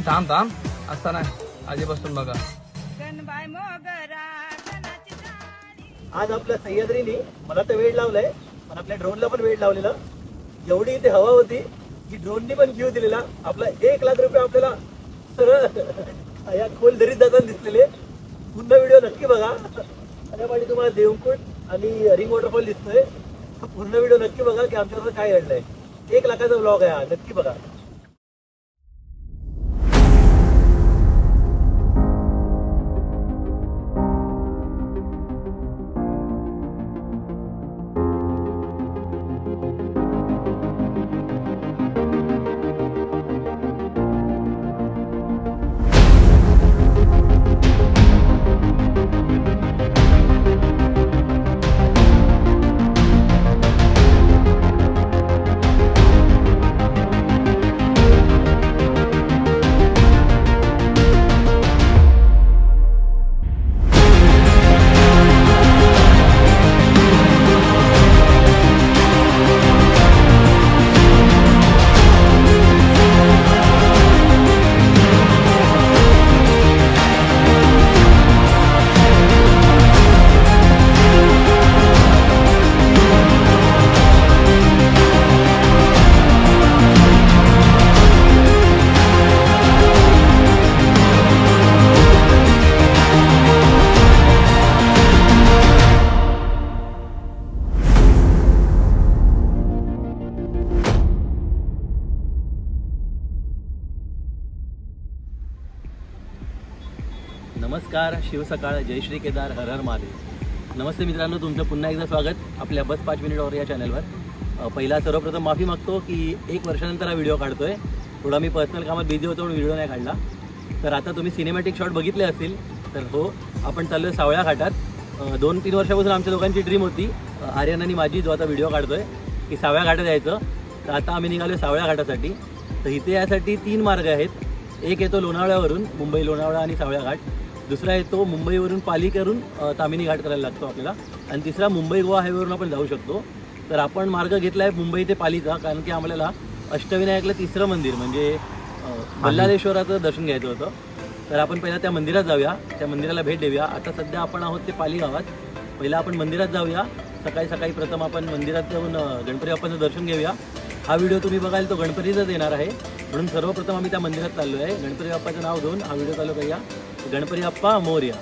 थांब थांब असता नाही आधीपासून बघा. आज आपल्या सह्याद्रीने मला तर वेळ लावलाय पण आपल्या ड्रोनला पण वेळ लावलेला. एवढी इथे हवा होती की ड्रोननी पण घेऊ दिलेला. आपला 1 लाख रुपये आपल्याला सरळ या खोल दरीत जाताना दिसलेले. पूर्ण व्हिडिओ नक्की बघा. त्या पाठी तुम्हाला देवकुंड आणि रिंग वॉटरफॉल दिसतोय. पूर्ण व्हिडिओ नक्की बघा की आमच्याकडे काय घडलंय. 1 लाखाचा व्लॉग आहे हा, नक्की बघा. नमस्कार, शिवसकाळ, जय श्री केदार, हर हर महादेव. नमस्ते मित्रांनो, तुमचं पुन्हा एकदा स्वागत आपल्या बस 5 मिनिटवर या चॅनलवर. पहिला सर्वप्रथम माफी मागतो की 1 वर्षानंतर हा व्हिडिओ काढतोय. थोडा मी पर्सनल कामात बिझी होतो म्हणून व्हिडिओ नाही काढला. तर आता तुम्ही सिनेमॅटिक शॉट बघितले असतील. तर हो, आपण चाललो आहे सावळ्या घाटात. 2-3 वर्षापासून आमच्या दोघांची ड्रीम होती, आर्यन आणि माझी, जो आता व्हिडिओ काढतोय, की सावळ्या घाटात यायचं. तर आता आम्ही निघालो सावळ्या घाटासाठी. तर इथे यासाठी 3 मार्ग आहेत. एक येतो लोणावळ्यावरून, मुंबई लोणावळा आणि सावळ्या घाट. दुसरा येतो मुंबईवरून पाली करून तामिनी घाट करायला लागतो आपल्याला. आणि तिसरा मुंबई गोवा हायवेवरून आपण जाऊ शकतो. तर आपण मार्ग घेतला आहे मुंबई ते पालीचा, कारण की आम्हाला अष्टविनायकला 3रं मंदिर म्हणजे बल्लाळेश्वराचं दर्शन घ्यायचं होतं. तर आपण पहिला त्या मंदिरात जाऊया, त्या मंदिराला भेट देऊया. आता सध्या आपण आहोत ते पाली गावात. पहिला आपण मंदिरात जाऊया. सकाळी प्रथम आपण मंदिरात जाऊन गणपती बाप्पाचं दर्शन घेऊया. हा व्हिडिओ तुम्ही बघाल तो गणपतीचाच येणार आहे, म्हणून सर्वप्रथम आम्ही त्या मंदिरात चाललो आहे. गणपती बाप्पाचं नाव घेऊन हा व्हिडिओ चालू करूया. गणपती बाप्पा मोरया.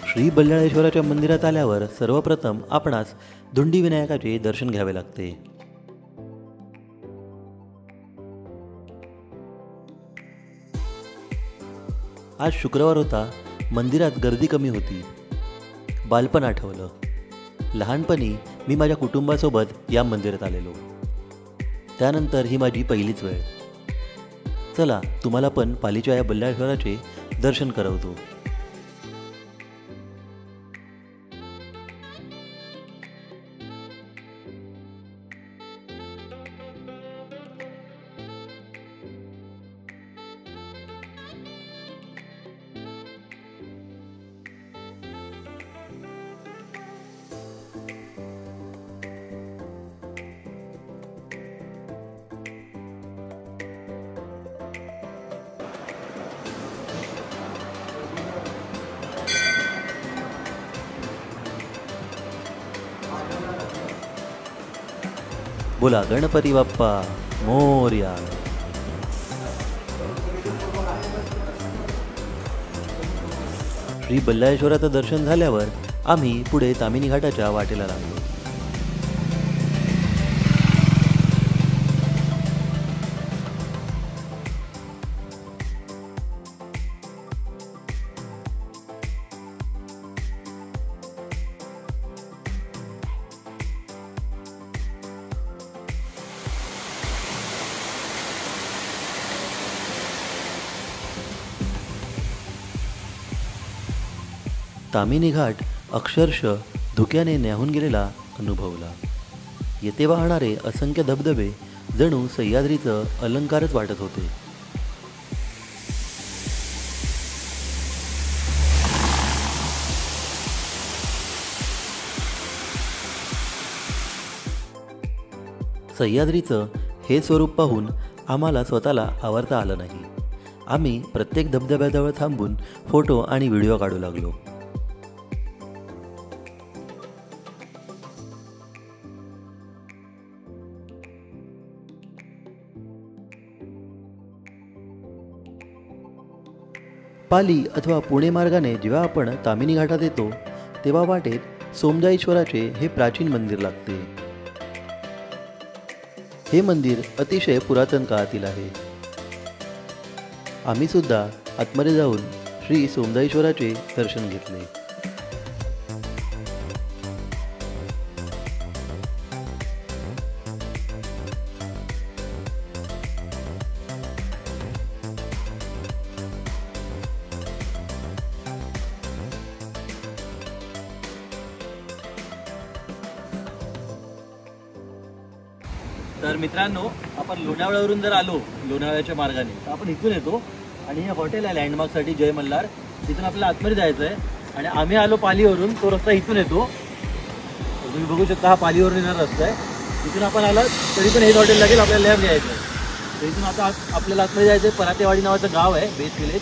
श्री बल्लाळेश्वराच्या मंदिरात आल्यावर सर्वप्रथम आपणास धुंडी विनायकाचे दर्शन घ्यावे लागते. आज शुक्रवार होता. मंदिरात गर्दी कमी होती. बालपण आठवलं. लहानपणी मी माझ्या कुटुंबासोबत या मंदिरात आलेलो. त्यानंतर ही माझी पहिलीच वेळ. चला, तुम्हाला पण पालीच्या या बल्लाळेश्वराचे दर्शन करवतो. बोला गणपती बाप्पा मोरया. श्री बल्लाळेश्वराचं दर्शन झाल्यावर आम्ही पुढे तामिनी घाटाच्या वाटेला लागलो. तामिनी घाट अक्षरशः धुक्याने न्याहून गेलेला अनुभवला. येथे वाहणारे असंख्य धबधबे जणू सह्याद्रीचं अलंकारच वाटत होते. सह्याद्रीचं हे स्वरूप पाहून आम्हाला स्वतःला आवरता आलं नाही. आम्ही प्रत्येक धबधब्याजवळ थांबून फोटो आणि व्हिडिओ काढू लागलो. पाली अथवा पुणे मार्गाने जेव्हा आपण तामिनी घाटात येतो तेव्हा वाटेत सोमजाईश्वराचे हे प्राचीन मंदिर लागते. हे मंदिर अतिशय पुरातन काळातील आहे. आम्ही सुद्धा आतमध्ये जाऊन श्री सोमजाईश्वराचे दर्शन घेतले. तर मित्रांनो, आपण लोणावळ्यावरून जर आलो लोणावळ्याच्या मार्गाने तर आपण इथून येतो आणि हे हॉटेल आहे लँडमार्कसाठी जय मल्हार, तिथून आपल्याला आतमध्ये जायचं आहे. आणि आम्ही आलो पालीवरून, तो रस्ता इथून येतो. तुम्ही बघू शकता हा पालीवरून येणारा रस्ता आहे. इथून आपण आला तरी पण हेच हॉटेल लागेल, आपल्याला लेफ्ट जायचं आहे. तर इथून आता आपल्याला आतमध्ये जायचं आहे. परातेवाडी नावाचं गाव आहे, बेस विलेज,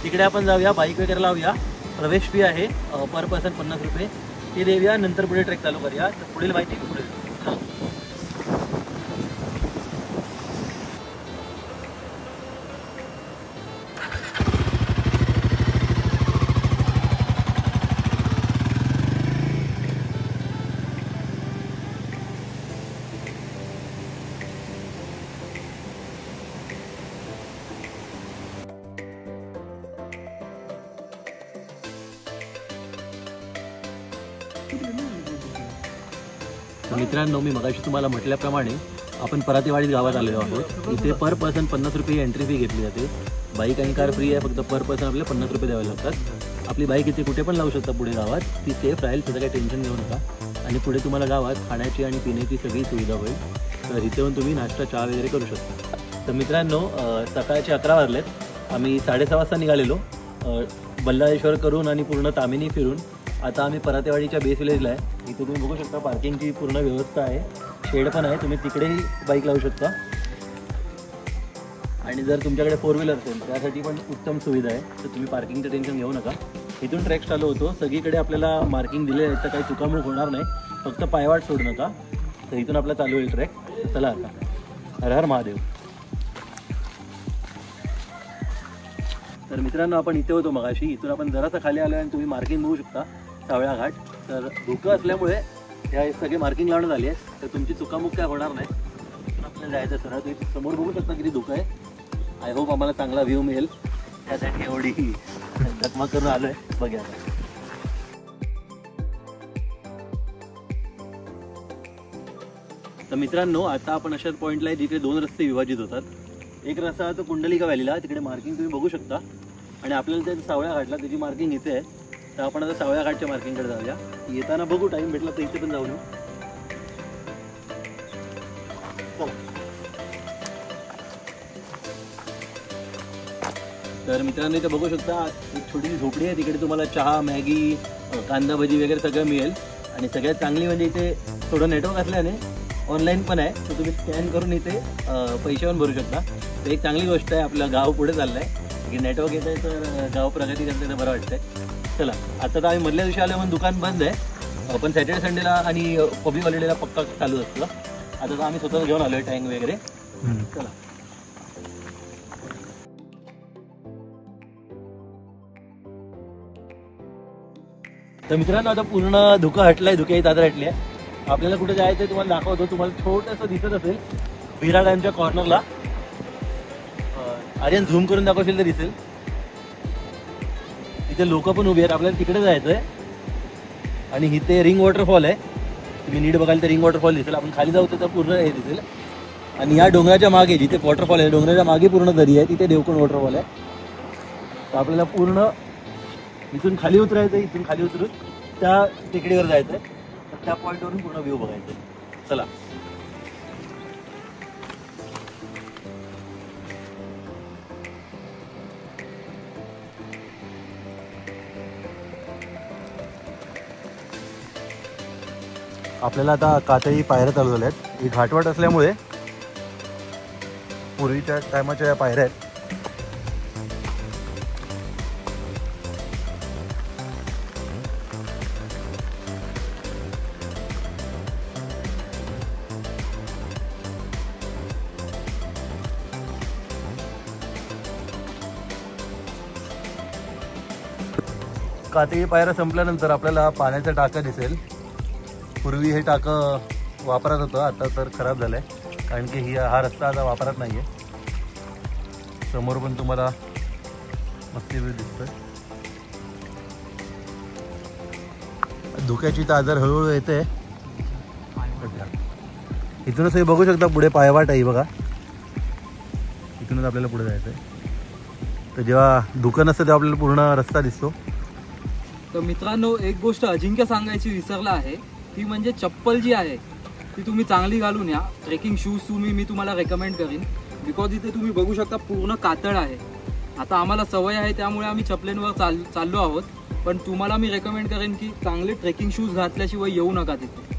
तिकडे आपण जाऊया. बाईक वगैरे लावूया. प्रवेश फी आहे पर पर्सन 50 रुपये, ते देऊया. नंतर पुढे ट्रेक चालू करूया. तर पुढील माहिती पुढे. मित्रांनो, मी मगाशी तुम्हाला म्हटल्याप्रमाणे आपण परातेवाडी गावात आलेलो आहोत. इथे पर पर्सन 50 रुपये एंट्री फी घेतली जाते. बाईक आणि कार फ्री आहे, फक्त पर पर्सन आपल्याला 50 रुपये द्यावे लागतात. आपली बाईक इथे कुठे पण लावू शकता पुढे गावात, ती सेफ राहील, त्याचं काही टेन्शन घेऊ नका. आणि पुढे तुम्हाला गावात खाण्याची आणि पिण्याची सगळी सुविधा होईल. तर इथे येऊन तुम्ही नाश्ता चहा वगैरे करू शकता. तर मित्रांनो, सकाळचे 11 वाजलेत. आम्ही 6:30 वाजता निघालेलो बल्लाळेश्वर करून आणि पूर्ण तामिनी फिरून. आता आम्ही परातेवाडीच्या बेस विलेजला आहे. इथे तुम्ही बघू शकता पार्किंगची पूर्ण व्यवस्था आहे, शेड पण आहे, तुम्ही तिकडेही बाईक लावू शकता. आणि जर तुमच्याकडे 4 व्हीलर असेल त्यासाठी पण उत्तम सुविधा आहे. तर तुम्ही पार्किंगचं टेन्शन घेऊ नका. इथून ट्रेक चालू होतो. सगळीकडे आपल्याला मार्किंग दिले आहेत, तर काही चुकामुक होणार नाही. फक्त पायवाट सोडू नका. तर इथून आपला चालू होईल ट्रेक. चला आता. हर हर महादेव. तर मित्रांनो, आपण इथे होतो मगाशी. इथून आपण जरासा खाली आलो आणि तुम्ही मार्किंग बघू शकता, सावळा घाट. तर धुकं असल्यामुळे ह्या सगळे मार्किंग लावण्यात आली आहे. तर तुमची चुकामुक काय होणार नाही. आपल्याला जायचं सरळ. तुम्ही समोर बघू शकता किती धुकं आहे. आय होप आम्हाला चांगला व्ह्यू मिळेल, त्यासाठी एवढी चकमक करून आलो आहे. बघा. तर मित्रांनो, आता आपण अशाच पॉईंटला आहे जिथे 2 रस्ते विभाजित होतात. एक रस्ता तो कुंडलिका व्हॅलीला, तिकडे मार्किंग तुम्ही बघू शकता. आणि आपल्याला ते सावळ्या घाटला त्याची मार्किंग इथे आहे. तर आपण आता सावळ्या घाटच्या मार्किंगकडे जाऊया. येताना बघू, टाईम भेटला तर इथे पण जाऊन येऊ. तर मित्रांनो, इथे बघू शकता एक छोटीशी झोपडी आहे. तिकडे तुम्हाला चहा, मॅगी, कांदा भजी वगैरे सगळं मिळेल. आणि सगळ्यात चांगली म्हणजे इथे थोडं नेटवर्क असल्याने ऑनलाईन पण आहे. तर तुम्ही स्कॅन करून इथे पैसे पण भरू शकता. तर एक चांगली गोष्ट आहे. आपलं गाव पुढे चाललं आहे की नेटवर्क येतं आहे, तर गाव प्रगती करते, तर बरं वाटतंय. चला, आता तर आम्ही मधल्या दिवशी आलो म्हणून दुकान बंद आहे. पण सॅटर्डे संडेला आणि पब्लिक हॉलिडेला पक्का चालू असतं. आता तर आम्ही स्वतः घेऊन आलो आहे टँक वगैरे. चला. तर मित्रांनो, आता पूर्ण धुकं हटलंय, धुक्याची दादर हटली आहे. आपल्याला कुठे जायचं आहे तुम्हाला दाखवतो. तुम्हाला छोटंसं दिसत असेल विरा डॅमच्या कॉर्नरला. आर्यन झूम करून दाखवशील तर दिसेल. इथे लोक पण उभी आहेत. आपल्याला तिकडे जायचं आहे. आणि इथे रिंग वॉटरफॉल आहे. तुम्ही नीट बघाल तर रिंग वॉटरफॉल दिसेल. आपण खाली जाऊ तर पूर्ण हे दिसेल. आणि या डोंगराच्या मागे जिथे वॉटरफॉल आहे, डोंगराच्या मागे पूर्ण दरी आहे, तिथे देवकोण वॉटरफॉल आहे. तर आपल्याला पूर्ण इथून खाली उतरायचं. इथून खाली उतरून त्या टेकडीवर जायचं आहे. तर त्या पॉईंटवरून पूर्ण व्ह्यू बघायचं. चला. आपल्याला आता कातळी पायऱ्या चालू झाल्या आहेत. ही घाटवाट असल्यामुळे पूर्वीच्या टायमाच्या या पायऱ्या आहेत. कातळी पायऱ्या संपल्यानंतर आपल्याला पाण्याचं टाकं दिसेल. पूर्वी हे टाकं वापरात होतं, आता तर खराब झालं आहे कारण की हा रस्ता आता वापरात नाही आहे. समोर पण तुम्हाला मस्ती व्ह्यू दिसतोय. धुक्याची ताजर हळूहळू येते. इथूनच हे बघू शकता पुढे पायवाट आहे बघा. इथूनच आपल्याला पुढे जायचं आहे. तर जेव्हा धुकं नसतं तेव्हा आपल्याला पूर्ण रस्ता दिसतो. तर मित्रांनो, एक गोष्ट अजिंक्य सांगायची विसरला आहे, ती म्हणजे चप्पल जी आहे ती तुम्ही चांगली घालून या. ट्रेकिंग शूज मी तुम्हाला रेकमेंड करीन, बिकॉज इथे तुम्ही बघू शकता पूर्ण कातळ आहे. आता आम्हाला सवय आहे त्यामुळे आम्ही चपलेंवर चाललो आहोत, पण तुम्हाला मी रेकमेंड करेन की चांगले ट्रेकिंग शूज घातल्याशिवाय येऊ नका तिथे.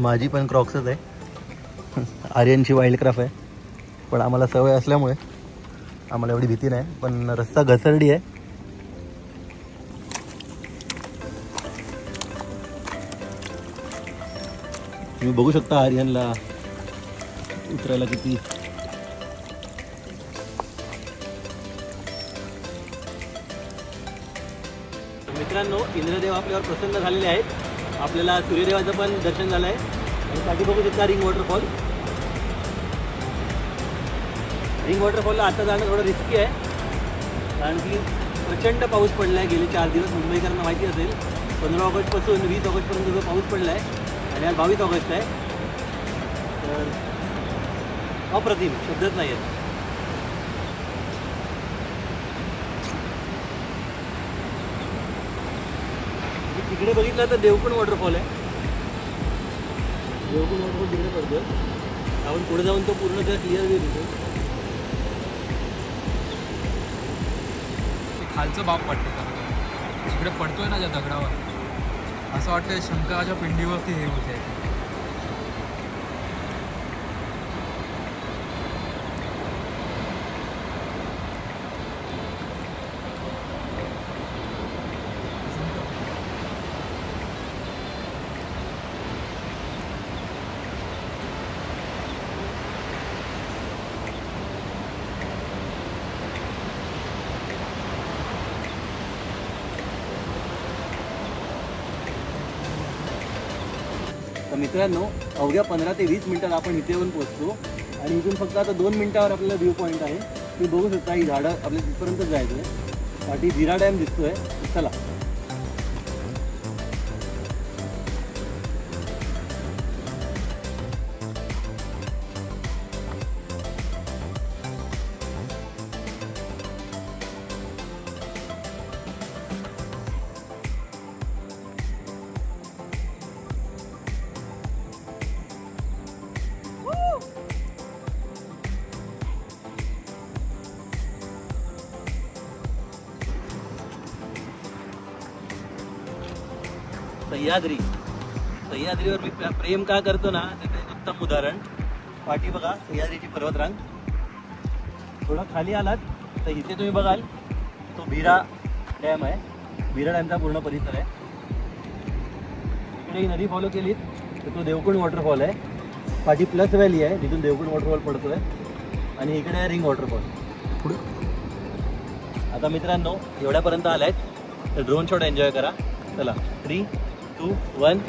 माझी पण क्रॉक्सच आहे, आर्यनची वाईल्डक्राफ्ट आहे, पण आम्हाला सवय असल्यामुळे आम्हाला एवढी भीती नाही. पण रस्ता घसरडी आहे. तुम्ही बघू शकता आर्यनला उतरायला किती. मित्रांनो, इंद्रदेव आपल्यावर प्रसन्न झालेले आहेत. आपल्याला सूर्यदेवाचं पण दर्शन झालं आहे. आणि साठी बघू शकता रिंग वॉटरफॉल. रिंग वॉटरफॉलला आता जाणं थोडं रिस्की आहे कारण की प्रचंड पाऊस पडला आहे गेले 4 दिवस. मुंबईकरांना माहिती असेल 15 ऑगस्टपासून 20 ऑगस्टपर्यंत जो पाऊस पडला आहे आणि आज 22 ऑगस्ट आहे. तर अप्रतिम, शब्दच नाही आहेत. तिकडे बघितलं तर देवकुंड वॉटरफॉल आहे. देवकुंड वॉटरफॉल तिकडे पडतोय. आपण पुढे जाऊन तो पूर्ण त्या क्लिअर व्ह्यू दिसतो. खालचं बाप वाटतं जिकडे पडतोय ना ज्या दगडावर, असं वाटतं शंकराच्या पिंडीवरती हे होते. तर मित्रांनो, अवघ्या 15 ते 20 मिनिटात आपण इथे येऊन पोहोचतो आणि इथून फक्त आता 2 मिनिटावर आपल्याला व्ह्यू पॉईंट आहे. तुम्ही बघू शकता ही झाडं आपल्या तिथपर्यंत जायचं आहे. पाठी जिरा डॅम दिसतोय. चला. सह्याद्रीवर मी प्रेम का करतो ना, त्याचं एक उत्तम उदाहरण. पाठी बघा सह्याद्रीची पर्वतरांग. थोडं खाली आलात तर इथे तुम्ही बघाल तो भीरा डॅम आहे. भीरा डॅमचा पूर्ण परिसर आहे. इकडे ही नदी फॉलो केलीत तर तो देवकुंड वॉटरफॉल आहे. पाठी प्लस व्हॅली आहे जिथून देवकुंड वॉटरफॉल पडतोय आणि इकडे आहे रिंग वॉटरफॉल. पुढे आता मित्रांनो, एवढ्यापर्यंत आलायत तर ड्रोन शॉट एन्जॉय करा. चला, 3, 2, 1.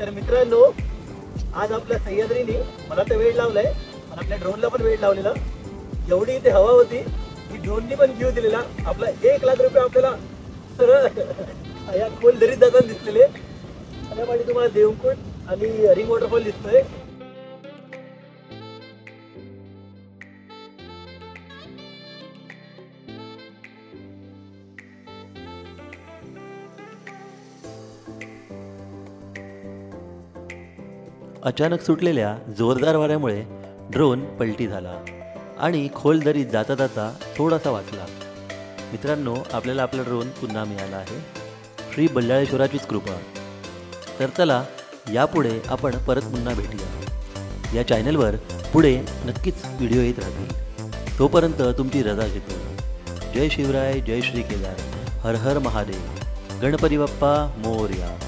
तर मित्रांनो, आज आपल्या सह्याद्रीने मला तर वेळ लावलाय, पण आपल्या ड्रोनला पण वेळ लावलेला. एवढी इथे हवा होती की ड्रोननी पण जीव दिलेला. आपला 1 लाख रुपये आपल्याला सरळ या खोल दरीत जाताना दिसलेले. त्या पाठी तुम्हाला देवकुट आणि रिंग वॉटरफॉल दिसतोय. अचानक सुटलेल्या जोरदार वाऱ्यामुळे ड्रोन पलटी झाला आणि खोल दरीत जाता जाता थोडासा वाचला. मित्रांनो, आपल्याला आपला ड्रोन पुन्हा मिळाला आहे. श्री बल्लाळेश्वराचीच कृपा. तर चला, यापुढे आपण परत पुन्हा भेटूया. या चॅनलवर पुढे नक्कीच व्हिडिओ येत राहतील. तोपर्यंत तुमची रजा घेतो. जय शिवराय, जय श्री केदार, हर हर महादेव, गणपती बाप्पा मोरया.